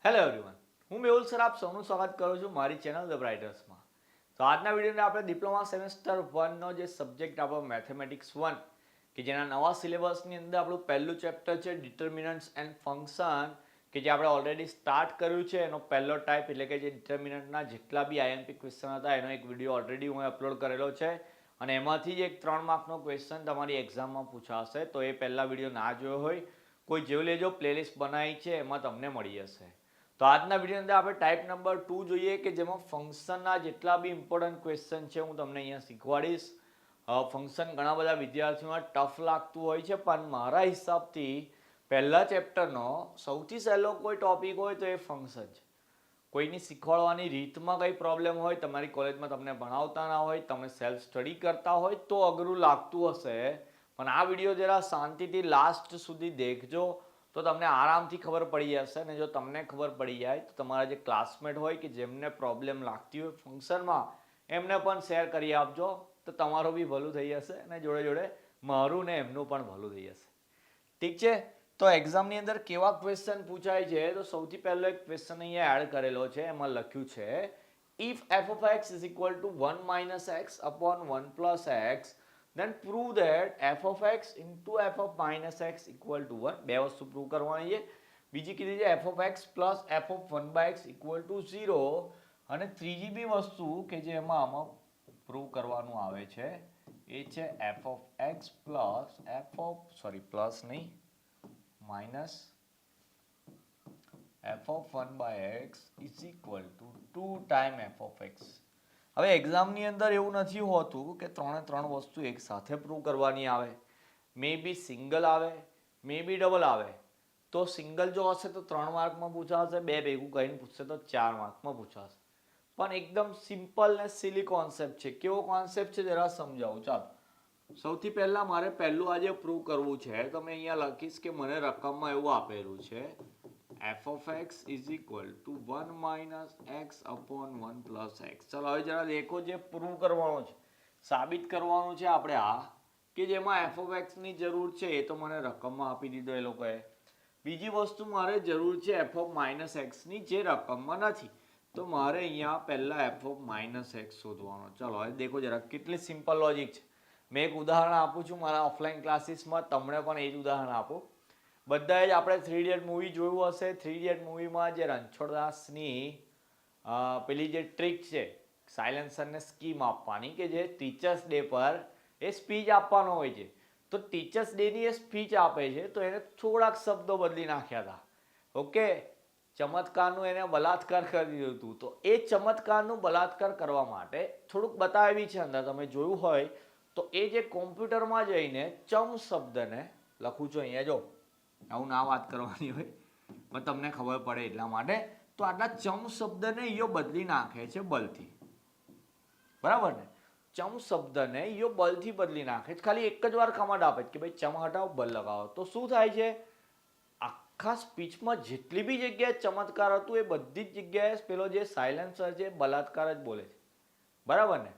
Hello everyone, હું Mehul sir આપ સૌનું સ્વાગત કરું છું મારી ચેનલ ધ બ્રાઇટર્સમાં. તો આજના વિડીયોને આપણે ડિપ્લોમા સેમેસ્ટર 1નો જે સબ્જેક્ટ આપણો મેથેમેટિક્સ 1 કે જેના નવા સિલેબસની અંદર આપણું પહેલું ચેપ્ટર છે ડિટર્મિનન્ટ્સ એન્ડ ફંક્શન, કે જે આપણે ઓલરેડી સ્ટાર્ટ કર્યું છે. એનો પહેલો ટાઈપ એટલે કે જે ડિટર્મિનન્ટના જેટલા બી આઈએમપી ક્વેશ્ચન હતા એનો એક વિડીયો ઓલરેડી હું અપલોડ કરેલો છે અને એમાંથી જ એક 3 માર્કનો ક્વેશ્ચન તમારી એક્ઝામમાં પૂછાશે. તો એ પહેલા વિડીયો ના જોયો હોય કોઈ જેવું લેજો, પ્લેલિસ્ટ બનાવી છે એમાં તમને મળી જશે. તો આજના વિડીયોની અંદર આપણે ટાઈપ નંબર 2 જોઈએ કે જેમાં ફંક્શનના જેટલા બી ઇમ્પોર્ટન્ટ ક્વેશ્ચન છે હું તમને અહીંયા શીખવાડીશ. ફંક્શન ઘણા બધા વિદ્યાર્થીઓને ટફ લાગતું હોય છે, પણ મારા હિસાબથી પહેલા ચેપ્ટરનો સૌથી સહેલો કોઈ ટોપિક હોય તો એ ફંક્શન છે. કોઈની શીખવાડવાની રીતમાં કંઈ પ્રોબ્લેમ હોય, તમારી કોલેજમાં તમને ભણાવતા ના હોય, તમે સેલ્ફ સ્ટડી કરતા હોય તો અઘરું લાગતું હશે. પણ આ વિડીયો જરા શાંતિથી લાસ્ટ સુધી દેખજો તો તમને આરામથી ખબર પડી જશે. અને જો તમને ખબર પડી જાય તો તમારા જે ક્લાસમેટ હોય કે જેમને પ્રોબ્લેમ લાગતી હોય ફંક્શનમાં એમને પણ શેર કરી આપજો, તો તમારું બી ભલું થઈ જશે અને જોડે જોડે મારું ને એમનું પણ ભલું થઈ જશે. ઠીક છે, તો એક્ઝામની અંદર કેવા ક્વેશ્ચન પૂછાય છે તો સૌથી પહેલો એક ક્વેશ્ચન અહીંયા એડ કરેલો છે. એમાં લખ્યું છે if f of x is equal to 1 minus x upon 1 plus x then prove that f of x into f of minus x equal to 1. બે વસ્તુ પ્રૂવ કરવાની છે. બીજી કીધી છે f of x plus f of 1 by x equal to 0. અને ત્રીજી બી વસ્તુ કે જે આમાં પ્રૂવ કરવાનું આવે છે એ છે f of x plus plus નહીં minus f of 1 by x is equal to 2 time f of x. હવે એક્ઝામની અંદર એવું નથી હોતું કે ત્રણ વસ્તુ એક સાથે પ્રૂવ કરવાની આવે. મે બી સિંગલ આવે, મે બી ડબલ આવે. તો સિંગલ જો હશે તો 3 માર્કમાં પૂછાશે, બે ભેગું કરીને પૂછશે તો 4 માર્કમાં પૂછાશે. પણ એકદમ સિમ્પલ ને સિલી કોન્સેપ્ટ છે. કેવો કોન્સેપ્ટ છે જરા સમજાવું. ચાલો, સૌથી પહેલા મારે પહેલું આજે પ્રૂવ કરવું છે તો મેં અહીંયા લખીશ કે મને રકમમાં એવું આપેલું છે f of x is equal to 1 minus x upon 1 plus x. ચલો હવે જરા દેખો, જે પ્રૂવ કરવાનું છે, સાબિત કરવાનું છે આપણે આ કે જેમાં f of x ની જરૂર છે એ તો મને રકમમાં આપી દીધો એ લોકોએ. બીજી વસ્તુ મારે જરૂર છે f of minus x ની, જે રકમમાં નથી. તો મારે અહીંયા પહેલા f of minus x શોધવાનો. ચલો હવે દેખો જરા કેટલી સિમ્પલ લોજિક છે. મેં એક ઉદાહરણ આપું છું મારા ઓફલાઈન ક્લાસીસમાં, તમને પણ એ જ ઉદાહરણ આપો. બધાએ જ આપણે 3 ઇડિયટ મૂવી જોયું હશે. 3 ઇડિયટ મૂવીમાં જે રણછોડદાસની પેલી જે ટ્રીક છે સાયલેન્સરને સ્કીમ આપવાની, કે જે ટીચર્સ ડે પર એ સ્પીચ આપવાનો હોય છે. તો ટીચર્સ ડેની એ સ્પીચ આપે છે તો એને થોડાક શબ્દો બદલી નાખ્યા હતા. ઓકે, ચમત્કારનું એને બલાત્કાર કરી દીધું હતું. તો એ ચમત્કારનું બલાત્કાર કરવા માટે થોડુંક બતાવી છે અંદર, તમે જોયું હોય તો એ જે કોમ્પ્યુટરમાં જઈને ચમ શબ્દને લખું છું અહીંયા, જો આવું ના વાત કરવાની હોય પણ તમને ખબર પડે એટલા માટે. તો આટલા ચમ શબ્દને યો બદલી નાખે છે બલથી, બરાબર ને? ચમ શબ્દને યો બલથી બદલી નાખે છે. ખાલી એક જ વાર કમાન્ડ આપે છે કે ભાઈ ચમ હટાવો, બલ લગાવો. તો શું થાય છે, આખા સ્પીચમાં જેટલી બી જગ્યાએ ચમત્કાર હતું એ બધી જ જગ્યાએ પેલો જે સાયલેન્સર છે બલાત્કાર જ બોલે છે, બરાબર ને?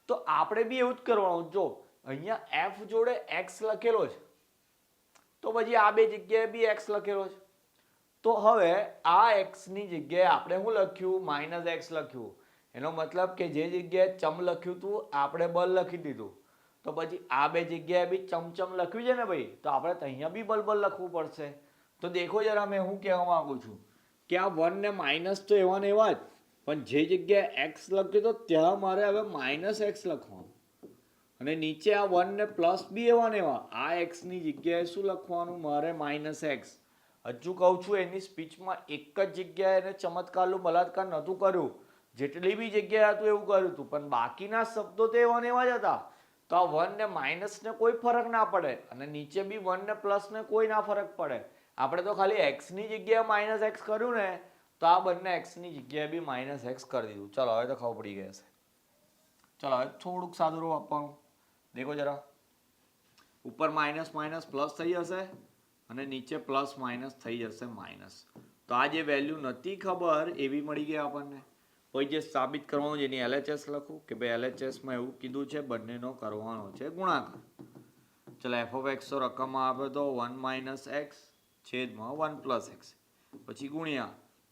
તો આપણે બી એવું જ કરવાનું. જો અહીંયા f જોડે x લખેલો છે તો પછી આ બે જગ્યાએ બી x લખેલો છે. તો હવે આ x ની જગ્યાએ આપણે શું લખ્યું, માઇનસ x લખ્યું. એનો મતલબ કે જે જગ્યાએ ચમ લખ્યું હતું આપણે બલ લખી દીધું. તો પછી આ બે જગ્યાએ બી ચમચમ લખ્યું છે ને ભાઈ, તો આપણે અહીંયા બી બલ લખવું પડશે. તો દેખો જરા મેં હું કહેવા માંગુ છું કે આ 1 ને માઇનસ તો એવા ને એવા જ, પણ જે જગ્યાએ x લખ્યું તો ત્યાં મારે હવે માઇનસ x લખવાનું. અને નીચે આ 1 ને પ્લસ બી એવા ને એવા, આ x ની જગ્યાએ શું લખવાનું મારે, માઇનસ x. હજુ કહું છું એની સ્પીચમાં એક જ જગ્યાએ એને ચમત્કારનું બલાત્કાર નહોતું કર્યું, જેટલી બી જગ્યાએ હતું એવું કર્યું હતું, પણ બાકીના શબ્દો તો એવા ને એવા જ હતા. તો આ 1 ને માઇનસ ને કોઈ ફરક ના પડે અને નીચે બી 1 ને પ્લસ ને કોઈ ના ફરક પડે. આપણે તો ખાલી x ની જગ્યાએ માઇનસ x કર્યું ને, તો આ બંને x ની જગ્યાએ બી માઇનસ x કરી દીધું. ચલો હવે તો ખબર પડી ગઈ હશે. ચલો હવે થોડુંક સાદું રૂપ આપવાનું. દેખો જરા, ઉપર માઇનસ માઇનસ પ્લસ થઈ જશે અને નીચે પ્લસ માઇનસ થઈ જશે માઇનસ. તો આ જે વેલ્યુ નથી ખબર એ બી મળી ગઈ આપણને. પછી જે સાબિત કરવાનું જેની LHS લખું કે ભાઈ LHSમાં એવું કીધું છે બંનેનો કરવાનો છે ગુણાકાર. ચલો f of x તો રકમમાં આપે તો 1 minus x છેદમાં 1 plus x, પછી ગુણ્યા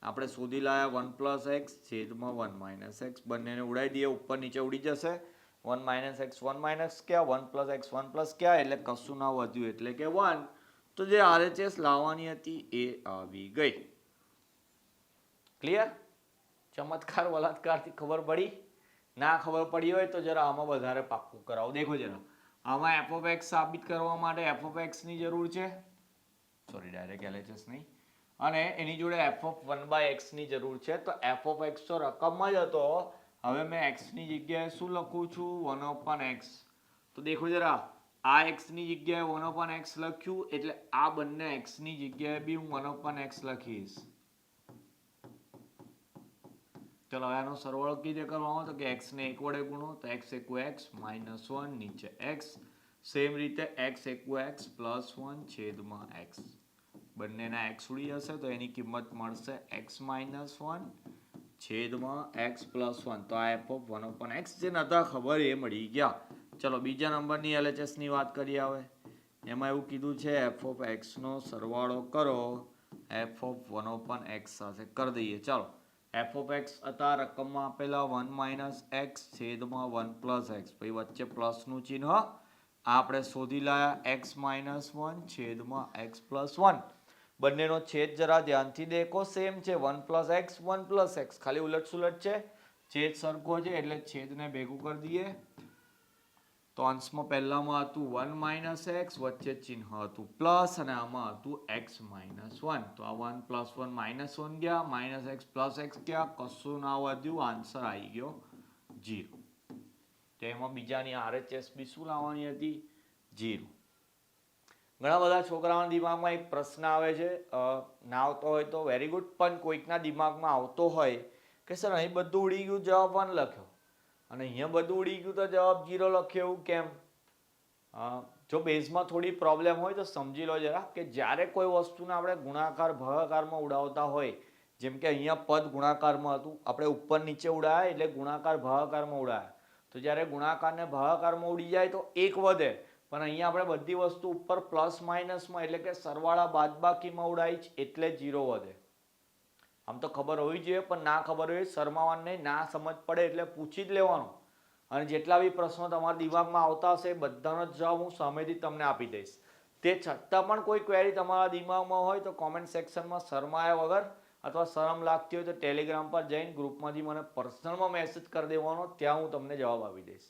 આપણે શોધી લાયા 1 પ્લસ એક્સ છેદમાં 1 માઇનસ એક્સ, બંનેને ઉડાવી દઈએ, ઉપર નીચે ઉડી જશે. 1 માઇનસ એક્સ 1 માઇનસ ક્યાં, 1 પ્લસ એક્સ 1 પ્લસ ક્યાં, એટલે કશું ના વધ્યું એટલે કે 1. તો જે RHS લાવવાની હતી એ આવી ગઈ. ક્લિયર? ચમત્કાર બલાત્કારથી ખબર પડી? ના ખબર પડી હોય તો જરા આમાં વધારે પાક્કું કરાવો. દેખો જરા, આમાં એફ ઓફ એક્સ સાબિત કરવા માટે એફ ઓફ એક્સ ની જરૂર છે, સોરી ડાયરેક્ટ LHS નહીં, અને એની જોડે એફ ઓફ 1/x ની જરૂર છે. તો એફ ઓફ એક્સ તો રકમમાં જ હતો, હવે મેં એક્સ ની જગ્યાએ શું લખું છું, 1/x. તો દેખો જરા, આ એક્સ ની જગ્યાએ 1/x લખ્યું એટલે આ બંને એક્સ ની જગ્યાએ બી હું 1/x લખીશ. ચલો આનો સરવાળો કઈ રીતે કરવાનો, તો કે x ને 1 વડે ગુણો તો x એકુ x માઇનસ 1 નીચે x, સેમ રીતે x એકુ x પ્લસ 1 છેદમાં x, બંનેના x ઉડી જશે તો એની કિંમત મળશે x માઇનસ 1 છેદમાં x પ્લસ 1. તો આ f ઓફ 1/x જે નતા ખબર એ મળી ગયા. ચલો બીજા નંબરની LHS ની વાત કરીએ. હવે એમાં એવું કીધું છે f ઓફ x નો સરવાળો કરો f ઓફ 1/x સાથે કરી દઈએ. ચાલો f ઓફ x હતા રકમમાં આપેલા 1 માઇનસ x છેદમાં 1 પ્લસ x, પછી વચ્ચે પ્લસ નું ચિહ્ન આપણે શોધી લાયા x માઇનસ 1 છેદમાં x પ્લસ 1. બંનેનો છેદ જરા ધ્યાનથી દેખો, સેમ છે, 1 પ્લસ x 1 પ્લસ x, ખાલી ઉલટ સુલટ છે, છેદ સરખો છે એટલે છેદને ભેગું કરી દઈએ. તો અંશમાં પહેલામાં હતું 1 માઇનસ x, વચ્ચે ચિહ્ન હતું પ્લસ, અને આમાં હતું x માઇનસ 1. તો આ 1 પ્લસ 1 માઇનસ 1 ગયા, માઇનસ x પ્લસ x ગયા, કશું ના વધ્યું, આન્સર આવી ગયો 0. તો એમાં બીજાની RHS બી શું લાવવાની હતી, 0. ઘણા બધા છોકરાઓના દિમાગમાં એક પ્રશ્ન આવે છે, ના આવતો હોય તો વેરી ગુડ, પણ કોઈકના દિમાગમાં આવતો હોય કે સર અહીં બધું ઉડી ગયું, જવાબ 1 લખ્યો, અને અહીંયા બધું ઉડી ગયું તો જવાબ 0 લખ્યો, એવું કેમ? જો બેઝમાં થોડી પ્રોબ્લેમ હોય તો સમજી લો જરા, કે જ્યારે કોઈ વસ્તુને આપણે ગુણાકાર ભાગાકારમાં ઉડાવતા હોય, જેમ કે અહીંયા પદ ગુણાકારમાં હતું, આપણે ઉપર નીચે ઉડાયા એટલે ગુણાકાર ભાગાકારમાં ઉડાયા, તો જ્યારે ગુણાકારને ભાગાકારમાં ઉડી જાય તો 1 વધે, પણ અહીંયા આપણે બધી વસ્તુ ઉપર પ્લસ માઇનસમાં એટલે કે સરવાળા બાદબાકીમાં ઉડાઈ એટલે 0 વધે. આમ તો ખબર હોવી જોઈએ, પણ ના ખબર હોય શરમાવાનું નહીં, ના સમજ પડે એટલે પૂછી જ લેવાનું. અને જેટલા બી પ્રશ્નો તમારા દિમાગમાં આવતા હશે એ બધાનો જવાબ હું સામેથી તમને આપી દઈશ. તે છતાં પણ કોઈ ક્વેરી તમારા દિમાગમાં હોય તો કોમેન્ટ સેક્શનમાં શરમાયા વગર અથવા શરમ લાગતી હોય તો ટેલિગ્રામ પર જઈને ગ્રુપમાંથી મને પર્સનલમાં મેસેજ કરી દેવાનો, ત્યાં હું તમને જવાબ આપી દઈશ.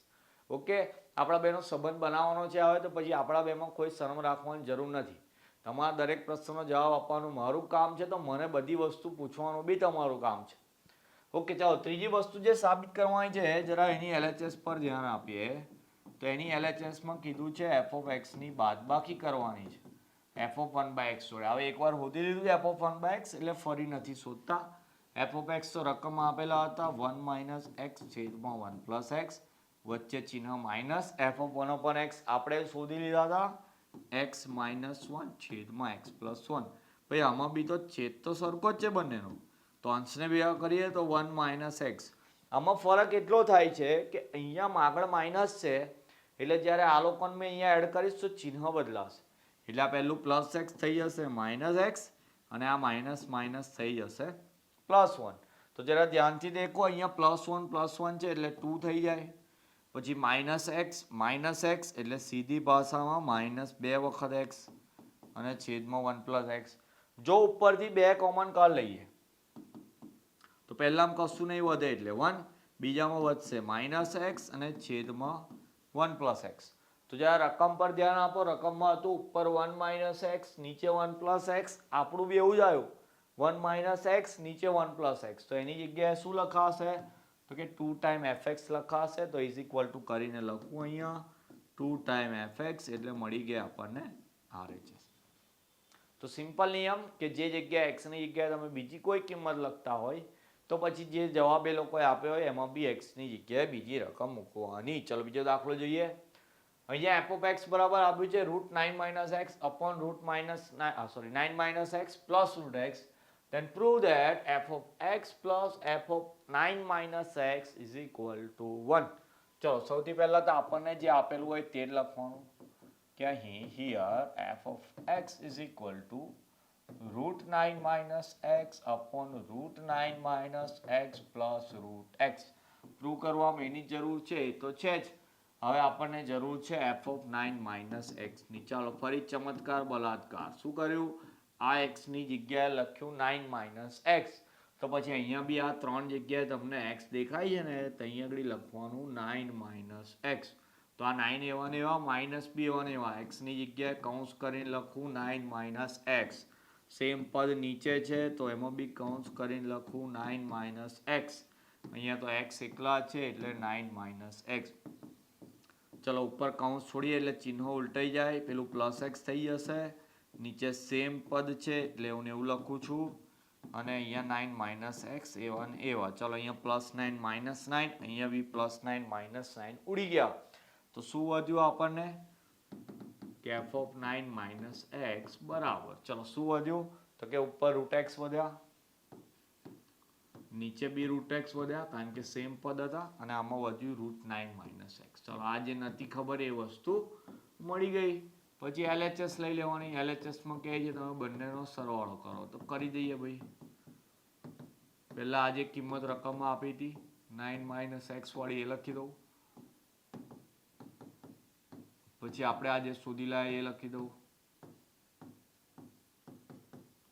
ઓકે, આપણા બેનો સંબંધ બનાવવાનો છે, હવે તો પછી આપણા બેમાં કોઈ શરમ રાખવાની જરૂર નથી. તમારા દરેક પ્રશ્નનો જવાબ આપવાનું મારું કામ છે, તો મને બધી વસ્તુ પૂછવાનું બી તમારું કામ છે. ઓકે, ચાલો ત્રીજી વસ્તુ જે સાબિત કરવાની છે, જરા એની LHS પર ધ્યાન આપીએ. તો એની LHS માં કીધું છે f ઓફ x ની બાદબાકી કરવાની છે f ઓફ 1/x જોડે. હવે એકવાર શોધી લીધું છે f ઓફ 1/x એટલે ફરી નથી શોધતા. f ઓફ x તો રકમમાં આપેલા હતા 1 માઇનસ x છેદમાં 1 પ્લસ x, વચ્ચે ચિહ્ન માઇનસ. f ઓફ 1/x આપણે શોધી લીધા હતા x માઇનસ 1 છેદમાં x પ્લસ 1. ભાઈ આમાં બી તો છેદ તો સરખો જ છે બંનેનો, તો અંશને ભેગા કરીએ તો 1 માઇનસ x. આમાં ફરક એટલો થાય છે કે અહીંયા આગળ માઇનસ છે એટલે જ્યારે આ લોકોને મેં અહીંયા એડ કરીશ તો ચિહ્ન બદલાશે, એટલે આ પહેલું પ્લસ x થઈ જશે માઇનસ x, અને આ માઇનસ માઇનસ થઈ જશે પ્લસ 1. તો જરા ધ્યાનથી દેખો, અહીંયા પ્લસ 1 છે એટલે 2 થઈ જાય, પછી માઇનસ x એટલે સીધી ભાષામાં માઇનસ 2 વખત x અને છેદમાં 1 પ્લસ x. જો ઉપરથી 2 કોમન કાઢી લઈએ તો પહેલામાં કશું નહીં વધે એટલે 1, બીજામાં વધશે માઇનસ x અને છેદમાં 1 પ્લસ x. તો જ્યારે રકમ પર ધ્યાન આપો, રકમમાં હતું ઉપર 1 માઇનસ x નીચે 1 પ્લસ x, આપણું બી એવું જ આવ્યું 1 માઇનસ x નીચે 1 પ્લસ x. તો એની જગ્યાએ શું લખાશે, તો કે 2 ટાઈમ fx લખાશે. તો ઇઝ ઇક્વલ ટુ કરીને લખું અહીંયા 2 ટાઈમ fx, એટલે મળી ગયા આપણને RHS. તો સિમ્પલ નિયમ કે જે જગ્યાએ x ની જગ્યાએ તમે બીજી કોઈ કિંમત લખતા હોય તો પછી જે જવાબ એ લોકોએ આપ્યો હોય એમાં બી x ની જગ્યાએ બીજી રકમ મૂકવાની. ચલો બીજો દાખલો જોઈએ. અહીંયા f of x બરાબર આપ્યું છે √9 - x upon √9 minus x plus √x. Then prove that f of x plus f of 9 minus x is equal to 1. ચલો સૌથી પહેલા તો આપણને જે આપેલું હોય તે જ લખવાનું કે અહીં here f of x is equal to √9 minus x upon √9 minus x plus √x. Prove કરવામાં એની જરૂર છે એ તો છે જ. હવે આપણને જરૂર છે f(9 માઇનસ એક્સની. ચાલો ફરી ચમત્કાર બલાત્કાર. શું કર્યું? આ એક્સની જગ્યાએ લખ્યું 9 માઇનસ એક્સ. તો પછી અહીંયા બી આ ત્રણ જગ્યાએ તમને એક્સ દેખાય છે ને, તો અહીંયા આગળ લખવાનું 9 માઇનસ એક્સ. તો આ 9 એવા ને એવા, માઇનસ બી એવા ને એવા. એક્સની જગ્યાએ કૌંસ કરીને લખું 9 માઇનસ એક્સ. સેમ પદ નીચે છે તો એમાં બી કૌંસ કરીને લખું 9 માઇનસ એક્સ. અહીંયા તો એક્સ એકલા છે એટલે 9 માઇનસ એક્સ. ચલો ઉપર કૌંસ છોડીએ એટલે ચિહ્નો ઉલટાઈ જાય, પેલું પ્લસ એક્સ થઈ જશે. નીચે સેમ પદ છે એટલે હું એવું લખું છું. અને અહીંયા 9 માઇનસ એક્સ એવા ને એવા. ચલો અહીંયા +9 -9, અહીંયા બી +9 -9 ઉડી ગયા. તો શું વધ્યું આપણને? કે f(9 માઇનસ એક્સ) બરાબર. ચલો શું વધ્યું? તો કે ઉપર √x વધ્યા, નીચે બી √x વધ્યા કારણ કે સેમ પદ હતા, અને આમાં વધ્યું √9 માઇનસ એક્સ. ચલો આ જે નથી ખબર એ વસ્તુ મળી ગઈ. પછી LHS લઈ લેવાની. LHS માં કહે છે તમે બંનેનો સરવાળો કરો, તો કરી દઈએ ભાઈ. પહેલા આ જે કિંમત રકમમાં આપી હતી 9 માઇનસ એક્સ વાળી એ લખી દઉં. પછી આપણે આ જે શોધી લાય એ લખી દઉં.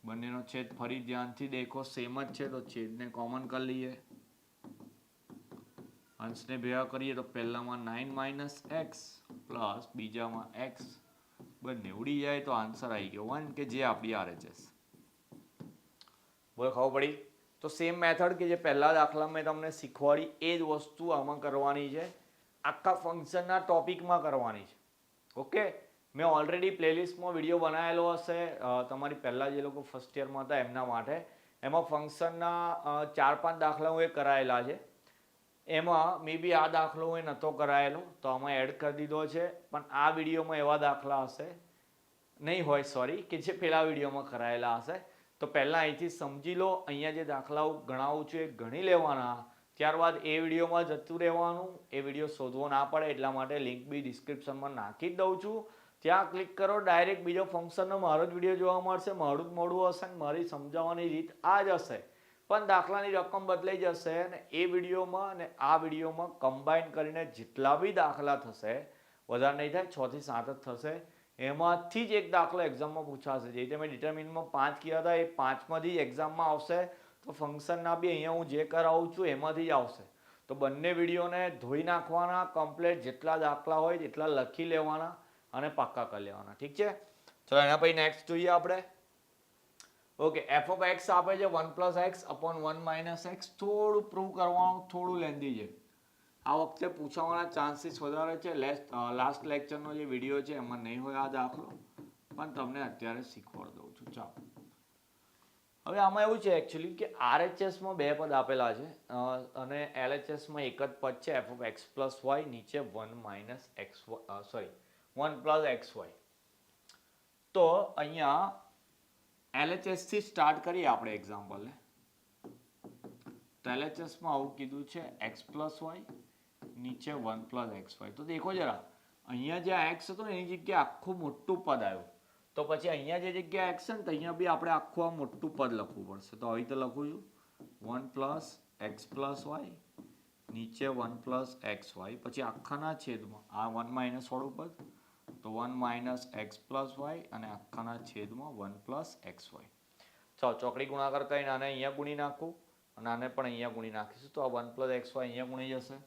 બંનેનો છેદ ફરી ધ્યાનથી દેખો સેમ જ છે તો છેદને કોમન કરી લઈએ. અંશને ભેગા કરીએ તો પહેલામાં 9 માઇનસ એક્સ પ્લસ બીજામાં એક્સ, બંને ઉડી જાય તો આન્સર આવી ગયો 1, કે જે આપણી RHS. બોલ ખબર પડી? તો સેમ મેથડ કે જે પહેલા દાખલા મેં તમને શીખવાડી એ જ વસ્તુ આમાં કરવાની છે. આખા ફંક્શનના ટોપિકમાં કરવાની છે. ઓકે, મેં ઓલરેડી પ્લેલિસ્ટમાં વિડીયો બનાવેલો હશે તમારી પહેલાં જે લોકો ફર્સ્ટ યરમાં હતા એમના માટે. એમાં ફંક્શનના 4-5 દાખલા હું એ કરાયેલા છે. એમાં મે બી આ દાખલો હું નહોતો કરાયેલો તો આમાં એડ કરી દીધો છે. પણ આ વિડીયોમાં એવા દાખલા હશે નહીં હોય, સોરી, કે જે પેલા વિડીયોમાં કરાયેલા હશે. તો પહેલાં અહીંથી સમજી લો. અહીંયા જે દાખલાઓ ગણાવું છું એ ગણી લેવાના. ત્યારબાદ એ વિડીયોમાં જતું રહેવાનું. એ વિડીયો શોધવો ના પડે એટલા માટે લિંક બી ડિસ્ક્રિપ્શનમાં નાખી જ દઉં છું. ત્યાં ક્લિક કરો, ડાયરેક્ટ બીજો ફંક્શનનો મારો જ વિડીયો જોવા મળશે. મારું જ મોડું હશે ને મારી સમજાવવાની રીત આ જ હશે, પણ દાખલાની રકમ બદલાઈ જશે. અને એ વિડીયોમાં અને આ વિડીયોમાં કમ્બાઈન કરીને જેટલા બી દાખલા થશે, વધારે નહીં થાય, 6 થી 7 જ થશે. એમાંથી જ એક દાખલો એક્ઝામમાં પૂછાશે. જે રીતે મેં ડિટરમિનમાં 5 કયા હતા એ 5માંથી જ એક્ઝામમાં આવશે. તો ફંક્શનના બી અહીંયા હું જે કરાવું છું એમાંથી જ આવશે. તો બંને વિડીયોને ધોઈ નાખવાના, કમ્પ્લીટ જેટલા દાખલા હોય તેટલા લખી લેવાના અને પાક્કા કરી લેવાના. ઠીક છે? ચલો એના પછી નેક્સ્ટ જોઈએ આપણે. ઓકે, f(x) આપે છે 1 + x અપોન 1 - x. થોડું પ્રૂવ કરવાનું, થોડું લેન્ધી છે. આ વખતે પૂછાવાના ચાન્સીસ વધારે છે. લાસ્ટ લેક્ચરનો જે વિડીયો છે એમાં નહીં હોય આ દાખલો, પણ તમને અત્યારે શીખવાડી દઉં છું. ચાલો, હવે આમાં એવું છે એકચ્યુઅલી કે RHSમાં બે પદ આપેલા છે અને LHSમાં એક જ પદ છે f(x + y), નીચે 1 - x, 1 + xy. તો અહીંયા LHS થી સ્ટાર્ટ કરીએ આપણે એક્ઝામ્પલને. તો LHSમાં આવું કીધું છે x + y, નીચે 1 + xy. તો દેખો જરા, અહીંયા જે x હતો એની જગ્યાએ આખું મોટું પદ આવ્યું. તો પછી અહીંયા જે જગ્યાએ x છે ને તો અહીંયા બી આપણે આખું આ મોટું પદ લખવું પડશે. તો આવી રીતે લખું છું 1 + x + y, નીચે 1 + xy. પછી આખાના છેદમાં આ 1 - વાળું પદ, તો 1 - x + y, અને આખાના છેદમાં 1 + xy. ચાલો ચોકડી ગુણાકાર કરીને આને અહીંયા ગુણી નાખું અને આને પણ અહીંયા ગુણી નાખીશું. તો આ 1 + xy અહીંયા ગુણી જશે.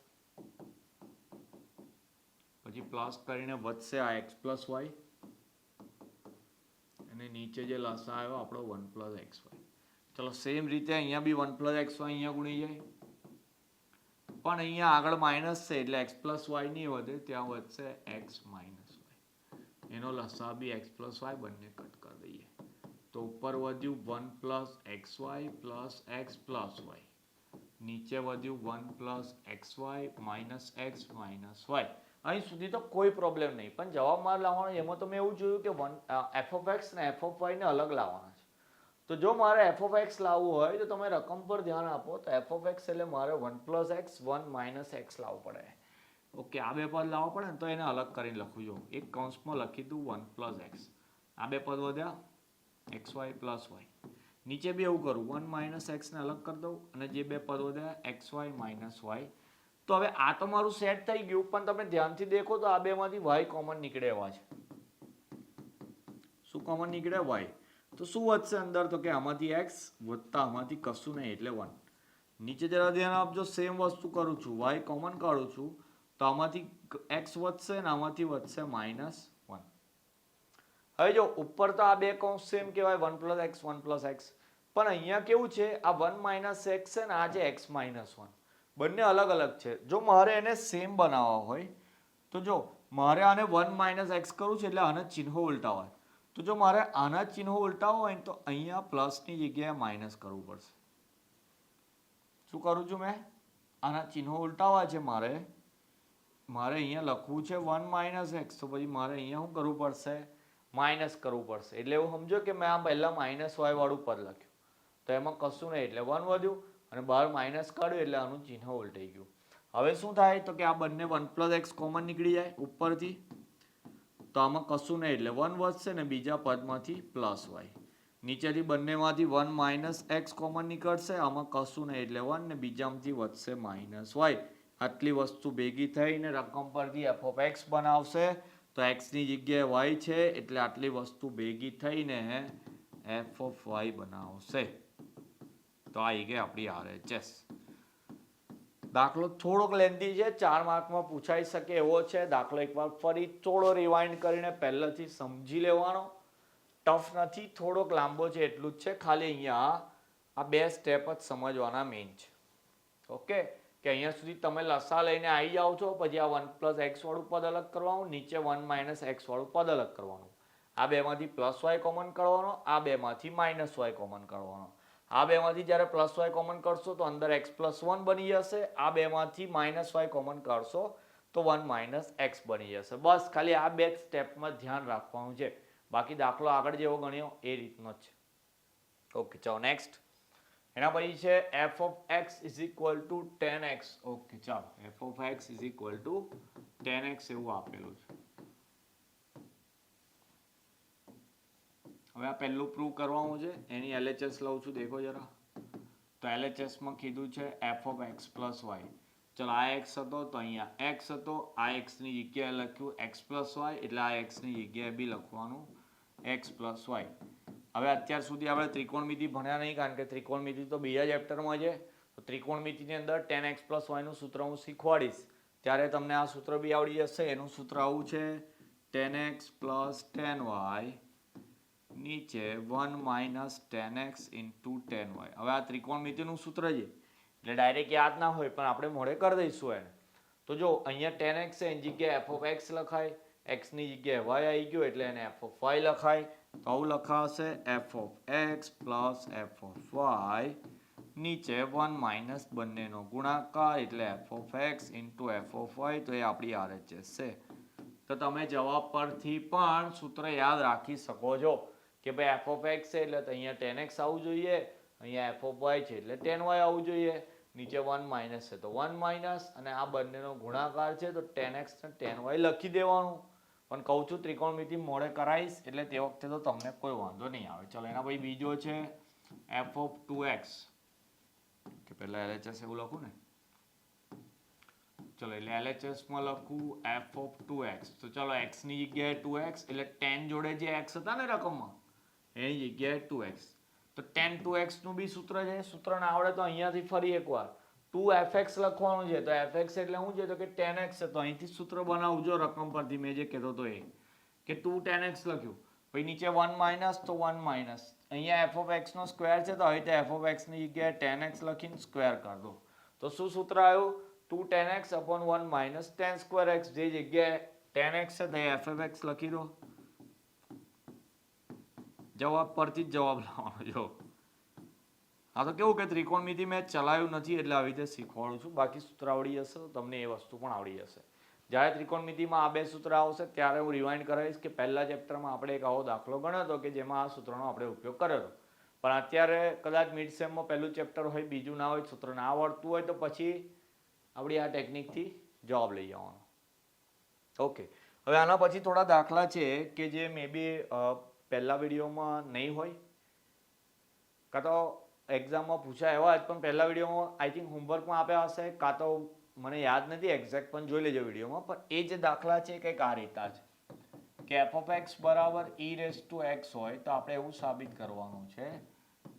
પછી પ્લસ કરીને વધશે આ x + y, અને નીચે જે લસા આવ્યો આપણો 1 + xy. ચલો સેમ રીતે અહીંયા બી 1 + xy અહીંયા ગુણી જાય, પણ અહીંયા આગળ માઇનસ છે એટલે x + y નહીં વધે, ત્યાં વધશે x - y. એનો લસા બી x + y, બંને કટ કરી દઈએ. તો ઉપર વધ્યું 1 + xy + x + y, નીચે વધ્યું 1 + xy - x - y. અહીં સુધી તો કોઈ પ્રોબ્લેમ નહીં, પણ જવાબમાં લાવવાનો એમાં તો મેં એવું જોયું કે f(x) ને f(y) ને અલગ લાવવાના છે. તો જો મારે f(x) લાવવું હોય તો તમે રકમ પર ધ્યાન આપો. તો f(x) એટલે મારે 1 + x, 1 - x લાવવું પડે. ઓકે, આ બે પદ લાવવા પડે ને તો એને અલગ કરીને લખું છું. એક કૌંસમાં લખી દઉં 1 + x. આ બે પદ વધ્યા, એક્સ વાય પ્લસ વાય. નીચે બી એવું કરું, 1 માઇનસ એક્સને અલગ કરી દઉં અને જે બે પદ વધ્યા એક્સ વાય માઇનસ વાય. તો હવે આ તો મારું સેટ થઈ ગયું, પણ તમે ધ્યાનથી દેખો તો આ બેમાંથી વાય કોમન નીકળે એવા છે. શું કોમન નીકળે? વાય. તો શું વધશે અંદર? તો કે આમાંથી એક્સ વધતા આમાંથી કશું નહીં એટલે 1. નીચે જરા ધ્યાન આપજો, સેમ વસ્તુ કરું છું, વાય કોમન કાઢું છું તો આમાંથી એક્સ વધશે ને આમાંથી વધશે -1. હવે જો ઉપર તો આ બે કૌંસ સેમ કહેવાય, 1 પ્લસ એક્સ 1 પ્લસ એક્સ, પણ અહીંયા કેવું છે, આ 1 માઇનસ એક્સ છે ને આ છે એક્સ માઇનસ 1, બંને અલગ અલગ છે. જો મારે એને સેમ બનાવવા હોય તો જો મારે આને 1 માઇનસ એક્સ કરવું છે એટલે આના ચિહ્નો ઉલટાવા હોય. તો જો મારે આના ચિહ્નો ઉલટાવવા હોય તો અહીંયા પ્લસની જગ્યાએ માઇનસ કરવું પડશે. શું કરું છું મેં? આના ચિહ્નો ઉલટાવા છે મારે અહીંયા લખવું છે 1 માઇનસ એક્સ, તો પછી મારે અહીંયા શું કરવું પડશે? માઇનસ કરવું પડશે. એટલે એવું સમજો કે મેં આ પહેલા માઇનસ વાય વાળું પદ લખ્યું તો એમાં કશું નહીં એટલે 1 વધ્યું અને બહાર માઇનસ કાઢ્યું એટલે આનું ચિહ્ન ઉલટાઈ ગયું. હવે શું થાય તો કે આ બંને 1 પ્લસ એક્સ કોમન નીકળી જાય ઉપરથી, તો આમાં કશું નહીં એટલે 1 વધશે ને બીજા પદમાંથી પ્લસ વાય. નીચેથી બંનેમાંથી 1 માઇનસ એક્સ કોમન નીકળશે, આમાં કશું નહીં એટલે 1 ને બીજામાંથી વધશે માઇનસ વાય. આટલી વસ્તુ ભેગી થઈને રકમ પરથી એફ ઓફ એક્સ બનાવશે. તો એક્સની જગ્યાએ વાય છે એટલે આટલી વસ્તુ ભેગી થઈને એફ ઓફ વાય બનાવશે. તો આવી ગઈ આપણી RHS. દાખલો થોડોક લેન્ધી છે, 4 માર્કમાં પૂછાઈ શકે એવો છે દાખલો. એકવાર ફરી થોડો રિવાઇન્ડ કરીને પહેલેથી સમજી લેવાનો. ટફ નથી, થોડોક લાંબો છે એટલું જ છે. ખાલી અહીંયા આ બે સ્ટેપ જ સમજવાના મેઇન છે. ઓકે, કે અહીંયા સુધી તમે લસા લઈને આવી જાઓ છો, પછી આ 1 પ્લસ એક્સ વાળું પદ અલગ કરવાનું, નીચે 1 માઇનસ એક્સ વાળું પદ અલગ કરવાનું. આ બેમાંથી પ્લસ વાય કોમન કાઢવાનો, આ બેમાંથી માઇનસ વાય કોમન કાઢવાનો. આ બેમાંથી જ્યારે પ્લસ વાય કોમન કરશો તો અંદર એક્સ પ્લસ 1 બની જશે. આ બેમાંથી માઇનસ વાય કોમન કાઢશો તો 1 માઇનસ એક્સ બની જશે. બસ ખાલી આ બે સ્ટેપમાં ધ્યાન રાખવાનું છે. બાકી દાખલો આગળ જેવો ગણ્યો એ રીતનો જ છે. ઓકે, ચાલો નેક્સ્ટ. એના પછી છે F of X is equal to 10x. Okay, ચાલો F of X is equal to 10x એવું આપેલું છે. હવે આ પહેલું પ્રૂવ કરવાનું છે, એની LHS લઉં છું, દેખો જરા. તો LHS માં કીધું છે F of X plus Y. ચલો આ એક્સ હતો તો અહીંયા એક્સ હતો, આ એક્સની જગ્યાએ લખ્યું એક્સ પ્લસ વાય, એટલે આ એક્સની જગ્યાએ બી લખવાનું એક્સ પ્લસ વાય. હવે અત્યાર સુધી આપણે ત્રિકોણમિતિ ભણ્યા નહીં, કારણ કે ત્રિકોણમિતિ તો બીજા ચેપ્ટરમાં છે. તો ત્રિકોણમિતિની અંદર 10x પ્લસ વાયનું સૂત્ર હું શીખવાડીશ ત્યારે તમને આ સૂત્ર બી આવડી જશે. એનું સૂત્ર આવું છે 10x પ્લસ 10y નીચે 1 માઇનસ 10x ઇન્ટુ 10y. હવે આ ત્રિકોણમિતિનું સૂત્ર છે એટલે ડાયરેક્ટ યાદ ના હોય, પણ આપણે મોઢે કરી દઈશું એને. તો જો અહીંયા 10x છે એની જગ્યાએ એફ ઓફ એક્સ લખાય, એક્સની જગ્યાએ વાય આવી ગયો એટલે એને એફ ઓફ વાય લખાય. તો આવું લખાશે F of X plus F of Y નીચે 1 માઇનસ બંનેનો ગુણાકાર એટલે F of X into F of Y. તો એ આપણી RHS છે. તો તમે જવાબ પરથી પણ સૂત્ર યાદ રાખી શકો છો કે ભાઈ એફ ઓફ એક્સ છે એટલે અહીંયા 10x આવવું જોઈએ, અહીંયા એફ ઓફ વાય છે એટલે 10y આવવું જોઈએ, નીચે 1 માઇનસ છે તો 1 માઇનસ, અને આ બંનેનો ગુણાકાર છે તો 10x ને 10y લખી દેવાનું. પણ કહું છું ત્રિકોણમિતિ મોડે કરાવીશ એટલે તે વખતે તો તમને કોઈ વાંધો નહીં આવે. ચલો એના પછી બીજો છે એફ ઓફ 2x. કે પહેલા LHS એવું લખું ને. ચલો એટલે LHS માં લખું એફ ઓફ 2x. તો ચલો x ની જગ્યાએ 2x એટલે 10 જોડે જે x હતા ને રકમમાં એની જગ્યાએ 2x. તો tan 2x નું બી સૂત્ર છે. સૂત્ર ના આવડે તો અહીંયાથી ફરી એકવાર 2fx લખવાનું છે. તો fx એટલે શું છે તો કે 10x છે. તો અહીંથી સૂત્ર બનાવજો રકમ પરથી મેં જે કહેતો હતો એ કે 2 10x લખ્યું, પછી નીચે 1 માઇનસ તો 1 માઇનસ, અહીંયા એફ ઓફ એક્સ નો સ્ક્વેર છે તો હવે તે એફ ઓફ એક્સ ની જગ્યાએ 10x લખીને સ્ક્વેર કરી દો. તો શું સૂત્ર આવ્યું? 2 10x upon 1 minus 10 square x. જે જગ્યાએ 10x છે તે એફ ઓફ એક્સ લખી દો. જવાબ પરથી જ જવાબ લાવવાનો. જો આ તો કેવું કે ત્રિકોણમિતિ મેં ચલાવ્યું નથી એટલે આવી રીતે શીખવાડું છું. બાકી સૂત્ર આવડી જશે તો તમને એ વસ્તુ પણ આવડી જશે. જ્યારે ત્રિકોણમિતિમાં આ બે સૂત્ર આવશે ત્યારે હું રિવાઇન્ડ કરાવીશ કે પહેલા ચેપ્ટરમાં આપણે એક આવો દાખલો ગણ્યો હતો કે જેમાં આ સૂત્રનો આપણે ઉપયોગ કર્યો હતો. પણ અત્યારે કદાચ મિડ સેમમાં પહેલું ચેપ્ટર હોય, બીજું ના હોય, સૂત્ર ના આવડતું હોય તો પછી આપણી આ ટેકનિકથી જવાબ લઈ જવાનો. ઓકે, હવે આના પછી થોડા દાખલા છે કે જે મે બી પહેલા વિડીયોમાં નહીં હોય, કાં તો એક્ઝામમાં પૂછાય એવા જ પણ પહેલા વિડીયોમાં આઈ થિંક હોમવર્કમાં આપ્યા હશે, કાં તો મને યાદ નથી એક્ઝેક્ટ, પણ જોઈ લેજો વિડીયોમાં. પણ એ જે દાખલા છે કંઈક આ રીતના છે કે એફ ઓફ એક્સ બરાબર ઈ રેસ ટુ એક્સ હોય તો આપણે એવું સાબિત કરવાનું છે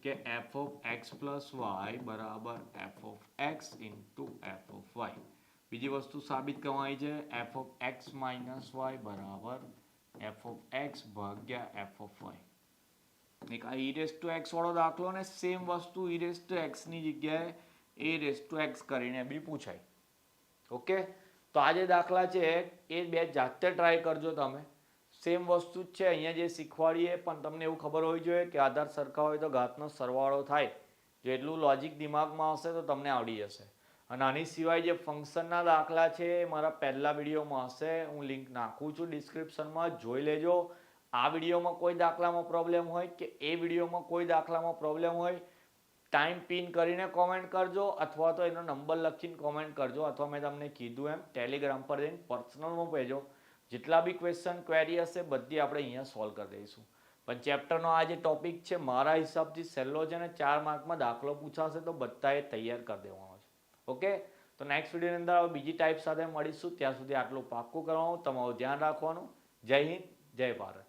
કે F of X plus Y બરાબર F of X into F of Y. બીજી વસ્તુ સાબિત કરવાની છે F of X minus Y બરાબર એફ ઓફ એક્સ ભાગ્યા એફ ઓફ વાય. એક આ ઈ રેસ ટુ એક્સ વાળો દાખલો ને સેમ વસ્તુ ઈ રેસ ટુ એક્સ ની જગ્યાએ એ રેસ ટુ એક્સ કરીને બી પૂછાય. ઓકે, તો આ જે દાખલા છે એ બે જાતે ટ્રાય કરજો તમે. સેમ વસ્તુ જ છે, અહીંયા જે શીખવાડીએ પણ તમને એવું ખબર હોવી જોઈએ કે આધાર સરખા હોય તો ઘાતનો સરવાળો થાય. જો એટલું લોજિક દિમાગમાં હશે તો તમને આવડી જશે. અને આની સિવાય જે ફંક્શનના દાખલા છે એ મારા પહેલા વિડીયોમાં હશે, હું લિંક નાખું છું ડિસ્ક્રિપ્શનમાં, જોઈ લેજો. આ વિડીયોમાં કોઈ દાખલામાં પ્રોબ્લેમ હોય કે એ વિડીયોમાં કોઈ દાખલામાં પ્રોબ્લેમ હોય, ટાઈમ પિન કરીને કોમેન્ટ કરજો અથવા તો એનો નંબર લખીને કોમેન્ટ કરજો, અથવા મેં તમને કીધું એમ ટેલિગ્રામ પર જઈને પર્સનલમાં ભેજો. જેટલા બી ક્વેશ્ચન ક્વેરી હશે બધી આપણે અહીંયા સોલ્વ કરી દઈશું. પણ ચેપ્ટરનો આ જે ટોપિક છે મારા હિસાબથી સહેલો છે ને 4 માર્કમાં દાખલો પૂછાશે તો બધાએ તૈયાર કરી દેવાનો છે. ઓકે, તો નેક્સ્ટ વિડીયોની અંદર બીજી ટાઈપ સાથે મળીશું. ત્યાં સુધી આટલું પાક્કું કરવાનું, તમારું ધ્યાન રાખવાનું. જય હિન્દ, જય ભારત.